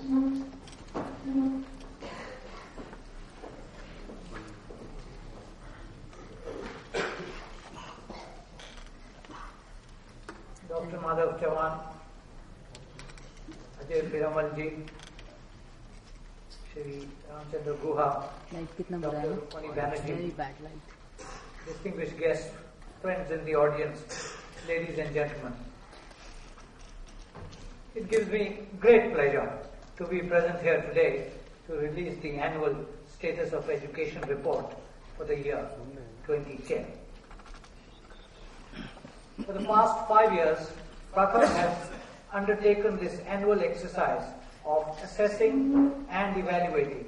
Dr. Madhav Chavan, Ajay Piramalji, Shri Ramchandra Guha, Dr. Rukmani Banerjee, distinguished guests, friends in the audience, ladies and gentlemen. It gives me great pleasure to be present here today to release the annual Status of Education report for the year 2010. For the past 5 years, Prakhar has undertaken this annual exercise of assessing and evaluating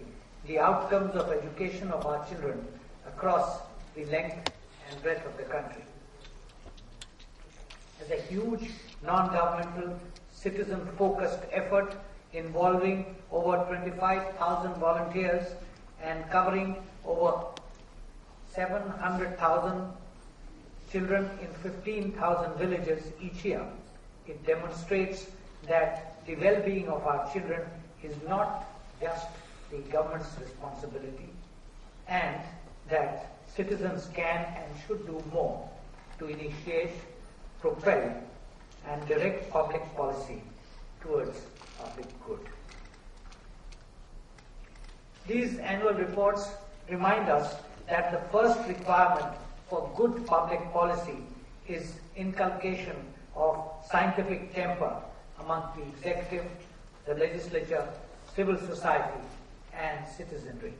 the outcomes of education of our children across the length and breadth of the country. As a huge non-governmental, citizen-focused effort involving over 25,000 volunteers and covering over 700,000 children in 15,000 villages each year, it demonstrates that the well-being of our children is not just the government's responsibility, and that citizens can and should do more to initiate, propel, and direct public policy towards public good. These annual reports remind us that the first requirement for good public policy is inculcation of scientific temper among the executive, the legislature, civil society, and citizenry.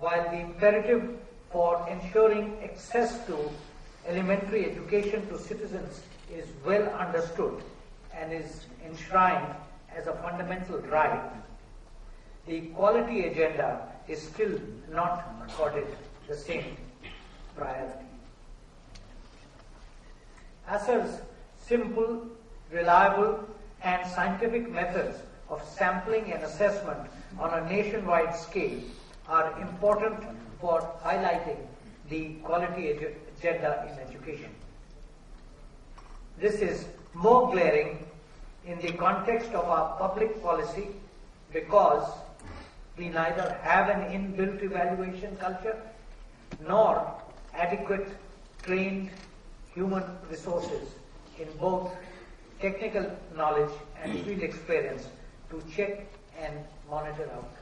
While the imperative for ensuring access to elementary education to citizens is well understood and is enshrined as a fundamental right, the quality agenda is still not accorded the same priority. ASER's simple, reliable, and scientific methods of sampling and assessment on a nationwide scale are important for highlighting the quality agenda in education. This is more glaring in the context of our public policy because we neither have an inbuilt evaluation culture nor adequate trained human resources in both technical knowledge and field experience to check and monitor outcomes.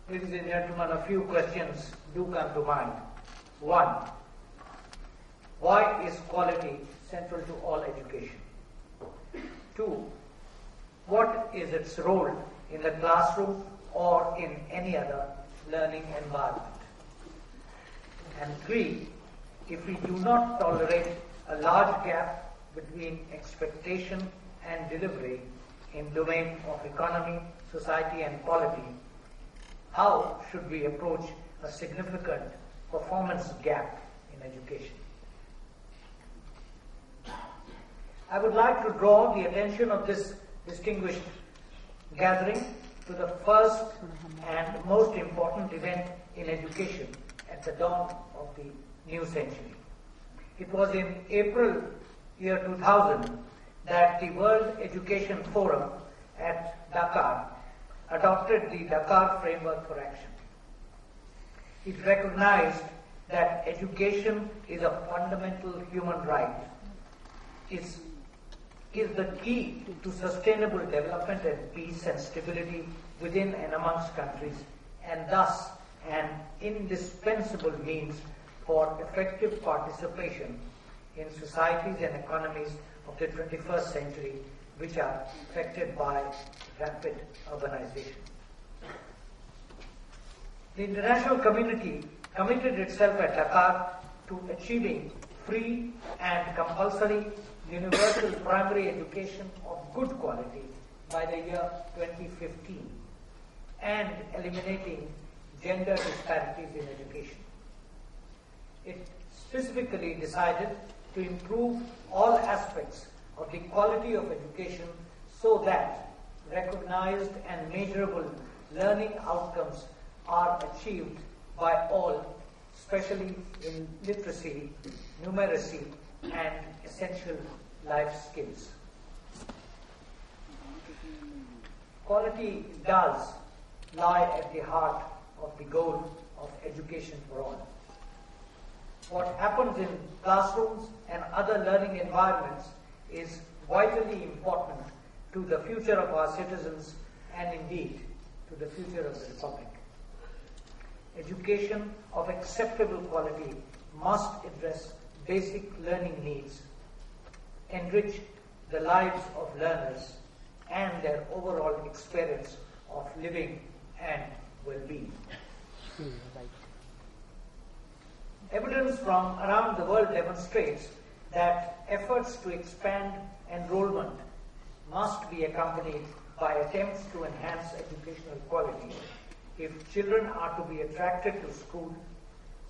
Ladies and gentlemen, a few questions do come to mind. 1. Why is quality central to all education? 2. What is its role in the classroom or in any other learning environment? And 3. If we do not tolerate a large gap between expectation and delivery in domain of economy, society, and polity, how should we approach a significant performance gap in education? I would like to draw the attention of this distinguished gathering to the first and most important event in education at the dawn of the new century. It was in April year 2000 that the World Education Forum at Dakar adopted the Dakar Framework for Action. It recognized that education is a fundamental human right, is the key to sustainable development and peace and stability within and amongst countries, and thus an indispensable means for effective participation in societies and economies of the 21st century, which are affected by rapid urbanization. The international community committed itself at Dakar to achieving free and compulsory universal primary education of good quality by the year 2015 and eliminating gender disparities in education. It specifically decided to improve all aspects of the quality of education so that recognized and measurable learning outcomes are achieved by all, especially in literacy, numeracy, and essential life skills. Quality does lie at the heart of the goal of education for all. What happens in classrooms and other learning environments is vitally important to the future of our citizens and indeed to the future of the Republic. Education of acceptable quality must address basic learning needs, enrich the lives of learners and their overall experience of living and well-being. Evidence from around the world demonstrates that efforts to expand enrollment must be accompanied by attempts to enhance educational quality if children are to be attracted to school,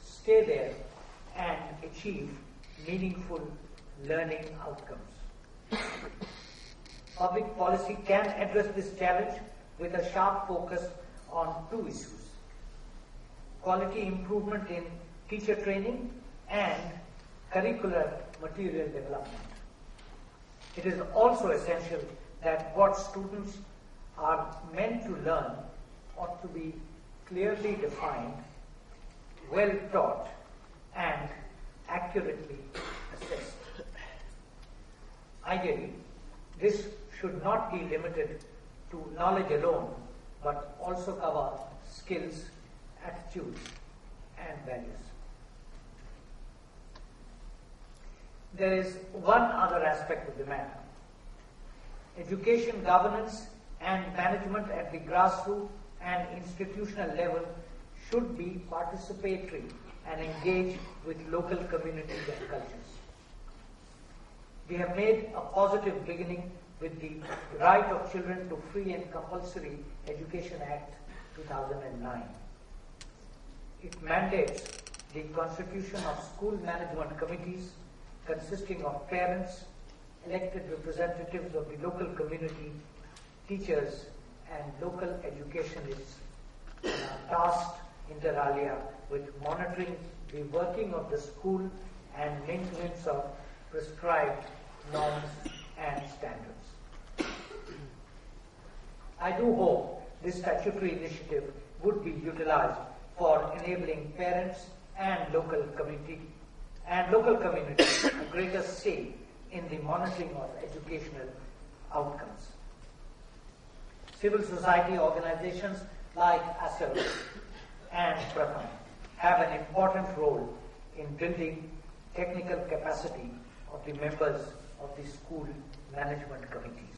stay there, and achieve meaningful learning outcomes. Public policy can address this challenge with a sharp focus on two issues: quality improvement in teacher training and curricular material development. It is also essential that what students are meant to learn ought to be clearly defined, well taught, and accurately assessed. Ideally, this should not be limited to knowledge alone, but also cover skills, attitudes, and values. There is one other aspect of the matter. Education governance and management at the grassroots and institutional level should be participatory and engage with local communities and cultures. We have made a positive beginning with the Right of Children to Free and Compulsory Education Act 2009. It mandates the constitution of school management committees consisting of parents, elected representatives of the local community, teachers, and local educationists, and are tasked inter alia with monitoring the working of the school and maintenance of prescribed norms and standards. I do hope this statutory initiative would be utilized for enabling parents and local communities a greater say in the monitoring of educational outcomes. Civil society organizations like ASEL and Pratham have an important role in building technical capacity of the members of the school management committees.